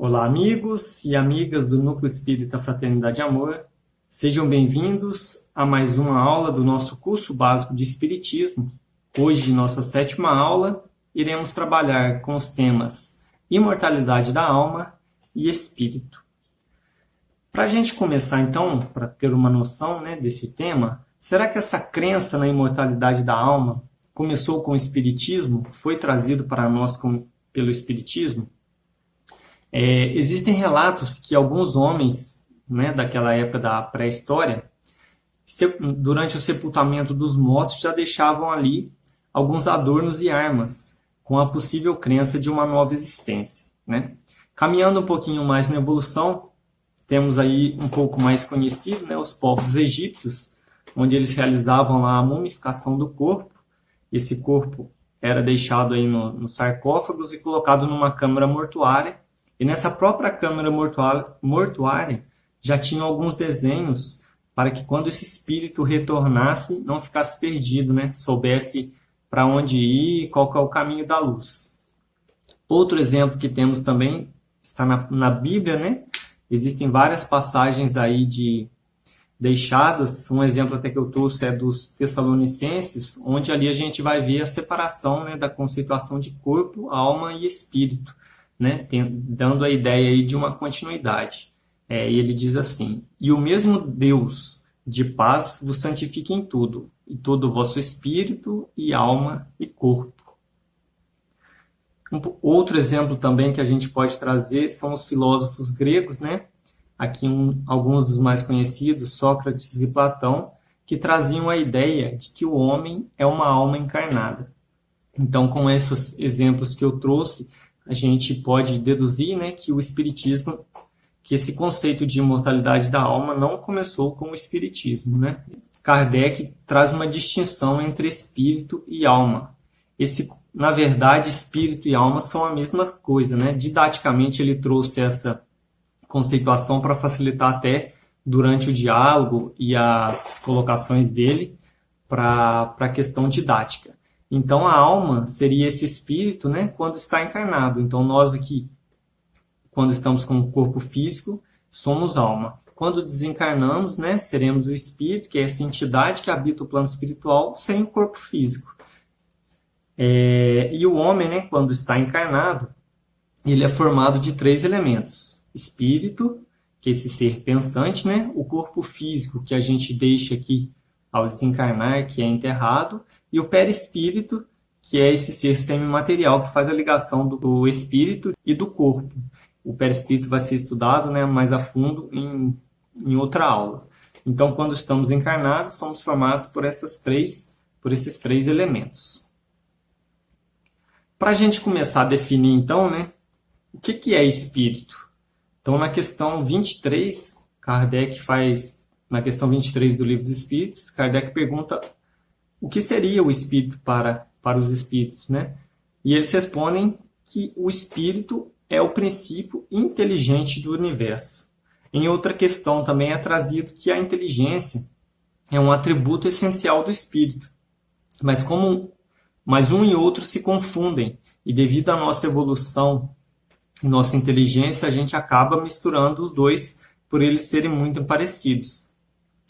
Olá, amigos e amigas do Núcleo Espírita Fraternidade e Amor. Sejam bem-vindos a mais uma aula do nosso curso básico de Espiritismo. Hoje, nossa 7ª aula, iremos trabalhar com os temas Imortalidade da Alma e Espírito. Para a gente começar, então, para ter uma noção desse tema, será que essa crença na imortalidade da alma começou com o Espiritismo? Foi trazido para nós pelo Espiritismo? Existem relatos que alguns homens daquela época da pré-história, durante o sepultamento dos mortos, já deixavam ali alguns adornos e armas, com a possível crença de uma nova existência. Caminhando um pouquinho mais na evolução, temos aí um pouco mais conhecido, os povos egípcios, onde eles realizavam lá a mumificação do corpo. Esse corpo era deixado aí nos sarcófagos e colocado numa câmara mortuária. E nessa própria câmara mortuária já tinham alguns desenhos para que quando esse espírito retornasse não ficasse perdido, soubesse para onde ir, qual que é o caminho da luz. Outro exemplo que temos também está na Bíblia, Existem várias passagens aí deixadas. Um exemplo até que eu trouxe é dos Tessalonicenses, onde ali a gente vai ver a separação da conceituação de corpo, alma e espírito. Dando a ideia aí de uma continuidade. E ele diz assim: e o mesmo Deus de paz vos santifique em tudo, e todo o vosso espírito, e alma, e corpo. Outro exemplo também que a gente pode trazer são os filósofos gregos, Aqui alguns dos mais conhecidos, Sócrates e Platão, que traziam a ideia de que o homem é uma alma encarnada. Então, com esses exemplos que eu trouxe, a gente pode deduzir que o Espiritismo, que esse conceito de imortalidade da alma não começou com o Espiritismo. Kardec traz uma distinção entre espírito e alma. Na verdade, espírito e alma são a mesma coisa. Didaticamente, ele trouxe essa conceituação para facilitar até durante o diálogo e as colocações dele para a questão didática. Então, a alma seria esse espírito, quando está encarnado. Então, nós aqui, quando estamos com o corpo físico, somos alma. Quando desencarnamos, seremos o espírito, que é essa entidade que habita o plano espiritual, sem o corpo físico. E o homem, quando está encarnado, ele é formado de 3 elementos. Espírito, que é esse ser pensante, o corpo físico, que a gente deixa aqui ao desencarnar, que é enterrado, e o perispírito, que é esse ser semimaterial que faz a ligação do espírito e do corpo. O perispírito vai ser estudado mais a fundo em outra aula. Então, quando estamos encarnados, somos formados por esses três elementos. Para a gente começar a definir, então, o que é espírito? Então, na questão 23, na questão 23 do Livro dos Espíritos, Kardec pergunta o que seria o espírito para os espíritos, E eles respondem que o espírito é o princípio inteligente do universo. Em outra questão também é trazido que a inteligência é um atributo essencial do espírito. Mas um e outro se confundem, e devido à nossa evolução e nossa inteligência, a gente acaba misturando os dois por eles serem muito parecidos.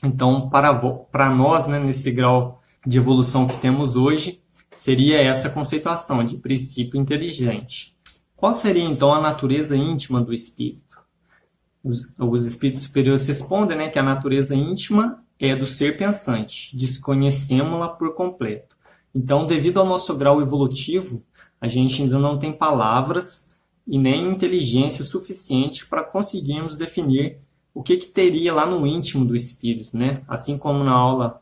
Então, para nós, nesse grau de evolução que temos hoje, seria essa conceituação de princípio inteligente. Qual seria, então, a natureza íntima do espírito? Os espíritos superiores respondem que a natureza íntima é do ser pensante, desconhecemos-la por completo. Então, devido ao nosso grau evolutivo, a gente ainda não tem palavras e nem inteligência suficiente para conseguirmos definir o que teria lá no íntimo do espírito. Assim como na aula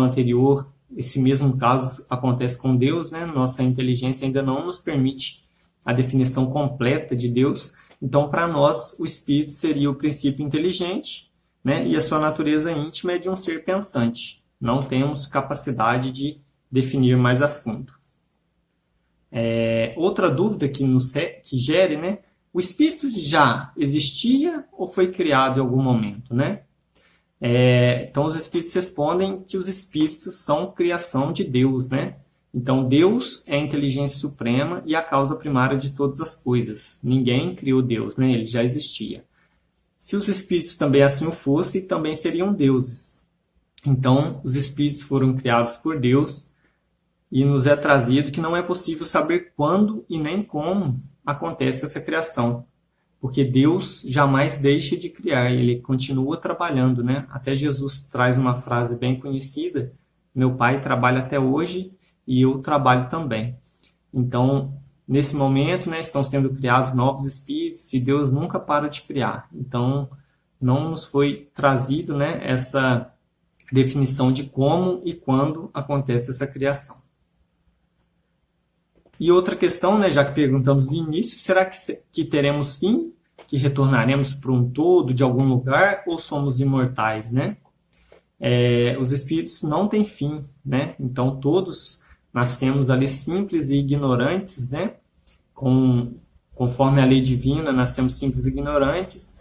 anterior, esse mesmo caso acontece com Deus, Nossa inteligência ainda não nos permite a definição completa de Deus. Então, para nós, o espírito seria o princípio inteligente, e a sua natureza íntima é de um ser pensante. Não temos capacidade de definir mais a fundo. Outra dúvida que gere, o espírito já existia ou foi criado em algum momento, Então, os espíritos respondem que os espíritos são criação de Deus, Então, Deus é a inteligência suprema e a causa primária de todas as coisas. Ninguém criou Deus, né? Ele já existia. Se os espíritos também assim o fossem, também seriam deuses. Então, os espíritos foram criados por Deus e nos é trazido que não é possível saber quando e nem como acontece essa criação. Porque Deus jamais deixa de criar, ele continua trabalhando, né? Até Jesus traz uma frase bem conhecida: meu Pai trabalha até hoje e eu trabalho também. Então, nesse momento, né, estão sendo criados novos espíritos e Deus nunca para de criar. Então, não nos foi trazido, né, essa definição de como e quando acontece essa criação. E outra questão, né, já que perguntamos no início, será que teremos fim? Que retornaremos para um todo de algum lugar ou somos imortais, né? Os espíritos não têm fim, né? Então todos nascemos ali simples e ignorantes, né? Conforme a lei divina, nascemos simples e ignorantes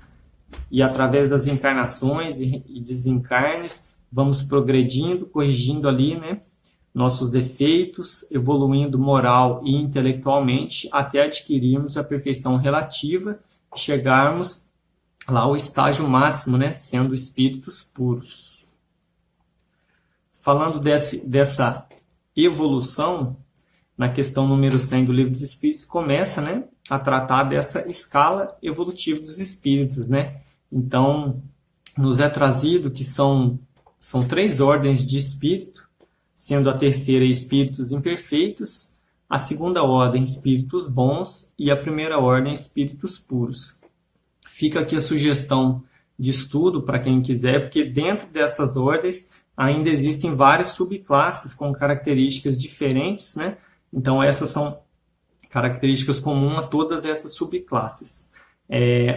e através das encarnações e desencarnes vamos progredindo, corrigindo ali, né, nossos defeitos, evoluindo moral e intelectualmente até adquirirmos a perfeição relativa e chegarmos lá ao estágio máximo, né, sendo espíritos puros. Falando dessa evolução, na questão número 100 do Livro dos Espíritos, começa, né, a tratar dessa escala evolutiva dos espíritos, né? Então, nos é trazido que são 3 ordens de espírito, sendo a terceira espíritos imperfeitos, a segunda ordem espíritos bons e a primeira ordem espíritos puros. Fica aqui a sugestão de estudo para quem quiser, porque dentro dessas ordens ainda existem várias subclasses com características diferentes, né? Então essas são características comuns a todas essas subclasses.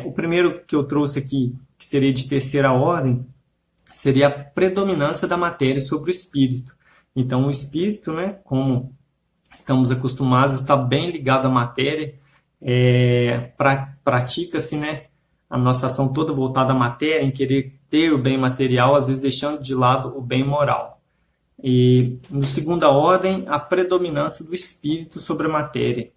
O primeiro que eu trouxe aqui, que seria de terceira ordem, seria a predominância da matéria sobre o espírito. Então o espírito, né, como estamos acostumados, está bem ligado à matéria, pratica-se, né, a nossa ação toda voltada à matéria, em querer ter o bem material, às vezes deixando de lado o bem moral. E, no segunda ordem, a predominância do espírito sobre a matéria.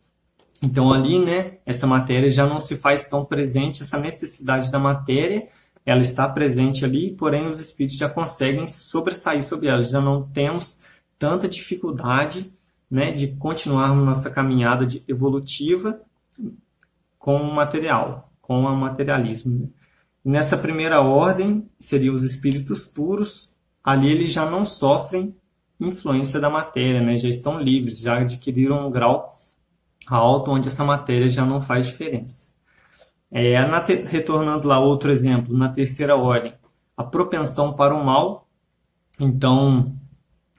Então, ali, né, essa matéria já não se faz tão presente, essa necessidade da matéria, ela está presente ali, porém os espíritos já conseguem sobressair sobre ela, já não temos tanta dificuldade, né, de continuarmos nossa caminhada evolutiva com o material, com o materialismo. Nessa primeira ordem, seriam os espíritos puros, ali eles já não sofrem influência da matéria, né? Já estão livres, já adquiriram um grau alto onde essa matéria já não faz diferença. Retornando lá outro exemplo, na terceira ordem, a propensão para o mal. Então,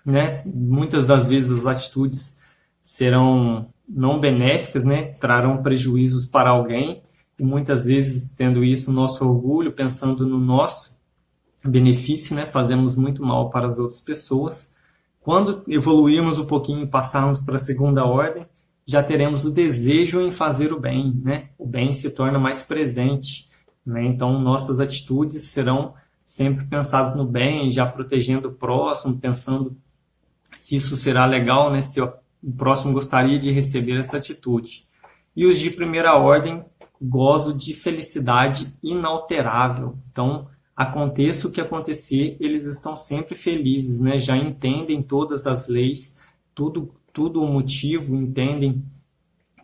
né, muitas das vezes as atitudes serão não benéficas, né? Trarão prejuízos para alguém, e muitas vezes, tendo isso, nosso orgulho, pensando no nosso benefício, né, fazemos muito mal para as outras pessoas. Quando evoluirmos um pouquinho e passarmos para a segunda ordem, já teremos o desejo em fazer o bem, né? O bem se torna mais presente, né? Então, nossas atitudes serão sempre pensadas no bem, já protegendo o próximo, pensando se isso será legal, né? Se o próximo gostaria de receber essa atitude. E os de primeira ordem gozam de felicidade inalterável. Então, aconteça o que acontecer, eles estão sempre felizes, né? Já entendem todas as leis, tudo o motivo, entendem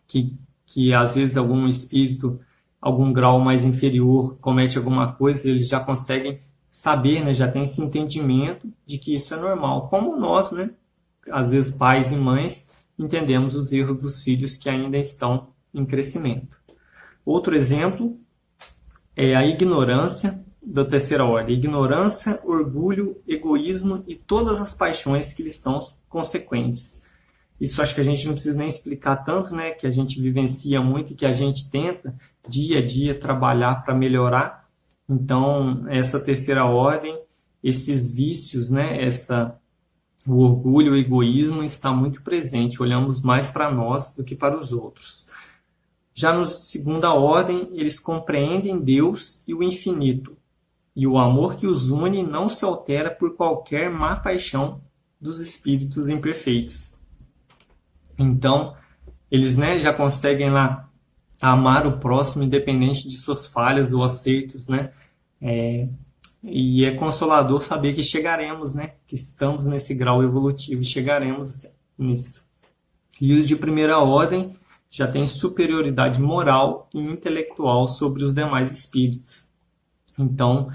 que às vezes algum espírito, algum grau mais inferior comete alguma coisa, eles já conseguem saber, né? Já tem esse entendimento de que isso é normal. Como nós, né? Às vezes pais e mães, entendemos os erros dos filhos que ainda estão em crescimento. Outro exemplo é a ignorância da terceira ordem. Ignorância, orgulho, egoísmo e todas as paixões que lhes são consequentes. Isso acho que a gente não precisa nem explicar tanto, né? Que a gente vivencia muito e que a gente tenta dia a dia trabalhar para melhorar. Então, essa terceira ordem, esses vícios, né? O orgulho, o egoísmo está muito presente. Olhamos mais para nós do que para os outros. Já na segunda ordem, eles compreendem Deus e o infinito. E o amor que os une não se altera por qualquer má paixão dos espíritos imperfeitos. Então, eles, né, já conseguem lá amar o próximo independente de suas falhas ou acertos, né? E é consolador saber que chegaremos, né? Que estamos nesse grau evolutivo e chegaremos nisso. E os de primeira ordem já têm superioridade moral e intelectual sobre os demais espíritos. Então,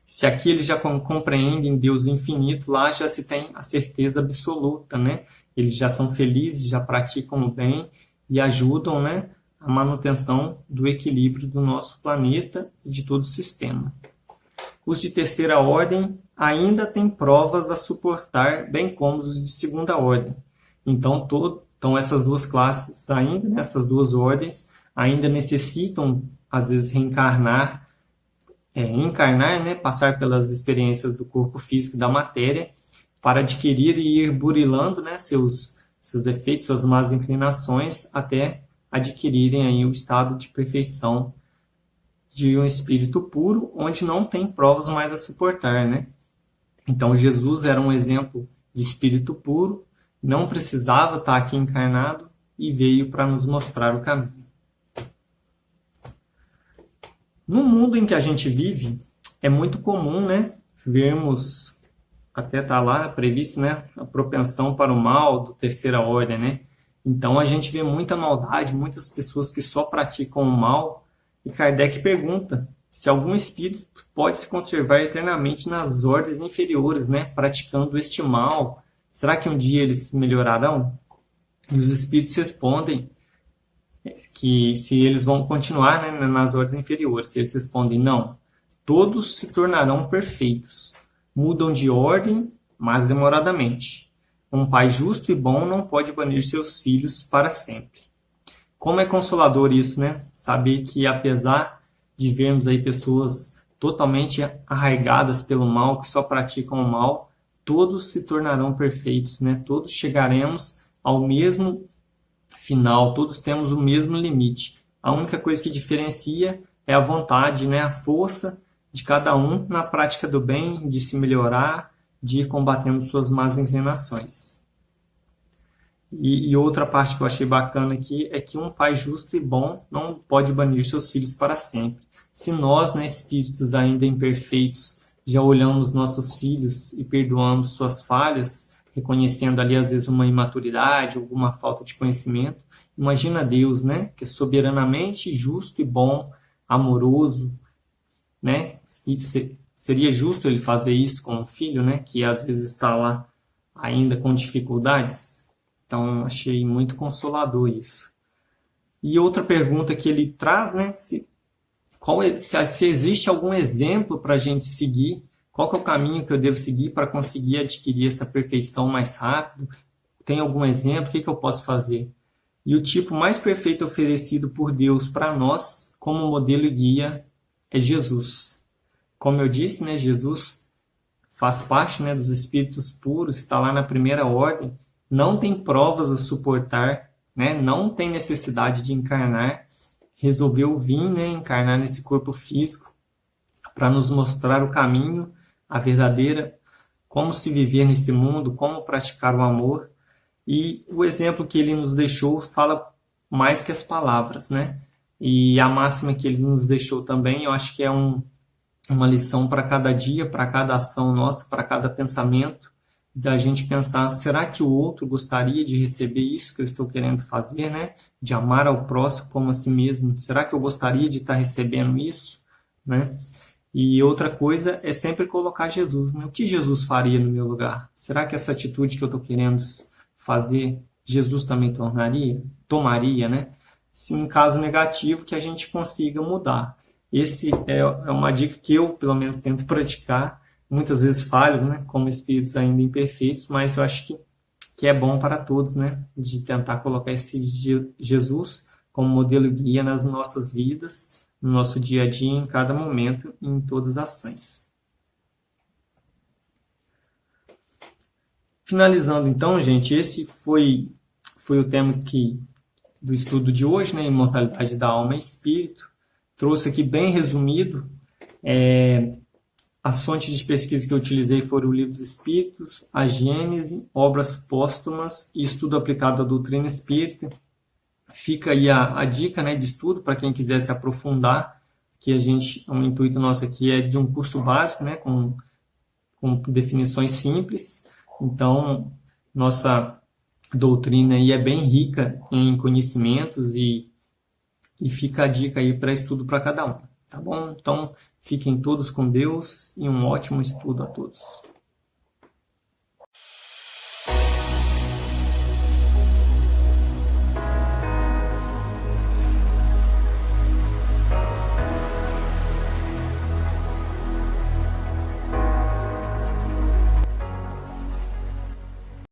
se aqui eles já compreendem Deus infinito, lá já se tem a certeza absoluta, né? Eles já são felizes, já praticam o bem e ajudam, né, a manutenção do equilíbrio do nosso planeta e de todo o sistema. Os de terceira ordem ainda têm provas a suportar, bem como os de segunda ordem. Então, essas duas classes ainda, essas duas ordens, ainda necessitam, às vezes, encarnar, né, passar pelas experiências do corpo físico e da matéria, para adquirir e ir burilando, né, seus defeitos, suas más inclinações, até adquirirem aí o estado de perfeição de um espírito puro, onde não tem provas mais a suportar, né? Então, Jesus era um exemplo de espírito puro, não precisava estar aqui encarnado e veio para nos mostrar o caminho. No mundo em que a gente vive, é muito comum, né, vermos, até está lá previsto, né, a propensão para o mal do terceira ordem, né? Então, a gente vê muita maldade, muitas pessoas que só praticam o mal. E Kardec pergunta se algum espírito pode se conservar eternamente nas ordens inferiores, né, praticando este mal. Será que um dia eles melhorarão? E os espíritos respondem que se eles vão continuar, né, nas ordens inferiores. Eles respondem não. Todos se tornarão perfeitos. Mudam de ordem, mas demoradamente. Um pai justo e bom não pode banir seus filhos para sempre. Como é consolador isso, né? Saber que apesar de vermos aí pessoas totalmente arraigadas pelo mal, que só praticam o mal, todos se tornarão perfeitos, né? Todos chegaremos ao mesmo final, todos temos o mesmo limite. A única coisa que diferencia é a vontade, né? A força de cada um na prática do bem, de se melhorar, de ir combatendo suas más inclinações. E outra parte que eu achei bacana aqui é que um pai justo e bom não pode banir seus filhos para sempre. Se nós, né, espíritos ainda imperfeitos, já olhamos nossos filhos e perdoamos suas falhas, reconhecendo ali às vezes uma imaturidade, alguma falta de conhecimento, imagina Deus, né, que é soberanamente justo e bom, amoroso, né? Seria justo ele fazer isso com um filho, né, que às vezes está lá ainda com dificuldades? Então, achei muito consolador isso. E outra pergunta que ele traz, né? Se existe algum exemplo para a gente seguir, qual que é o caminho que eu devo seguir para conseguir adquirir essa perfeição mais rápido? Tem algum exemplo? O que eu posso fazer? E o tipo mais perfeito oferecido por Deus para nós, como modelo e guia, é Jesus. Como eu disse, né? Jesus faz parte, né, dos espíritos puros, está lá na primeira ordem, não tem provas a suportar, né? Não tem necessidade de encarnar, resolveu vir, né, encarnar nesse corpo físico para nos mostrar o caminho, a verdadeira, como se viver nesse mundo, como praticar o amor. E o exemplo que ele nos deixou fala mais que as palavras, né? E a máxima que ele nos deixou também, eu acho que é uma lição para cada dia, para cada ação nossa, para cada pensamento, da gente pensar, será que o outro gostaria de receber isso que eu estou querendo fazer, né? De amar ao próximo como a si mesmo. Será que eu gostaria de estar recebendo isso, né? E outra coisa é sempre colocar Jesus, né? O que Jesus faria no meu lugar? Será que essa atitude que eu estou querendo fazer, Jesus também tomaria, né? Se em caso negativo, que a gente consiga mudar. Esse é uma dica que eu, pelo menos, tento praticar. Muitas vezes falho, né, como espíritos ainda imperfeitos, mas eu acho que é bom para todos, né, de tentar colocar esse Jesus como modelo e guia nas nossas vidas, no nosso dia a dia, em cada momento, em todas as ações. Finalizando então, gente, esse foi o tema do estudo de hoje, né, Imortalidade da Alma e Espírito. Trouxe aqui bem resumido, As fontes de pesquisa que eu utilizei foram o Livro dos Espíritos, a Gênese, obras póstumas e estudo aplicado à doutrina espírita. Fica aí a dica, né, de estudo para quem quiser se aprofundar, que o intuito nosso aqui é de um curso básico, né, com definições simples. Então, nossa doutrina aí é bem rica em conhecimentos e fica a dica aí para estudo para cada um, tá bom? Então, fiquem todos com Deus e um ótimo estudo a todos.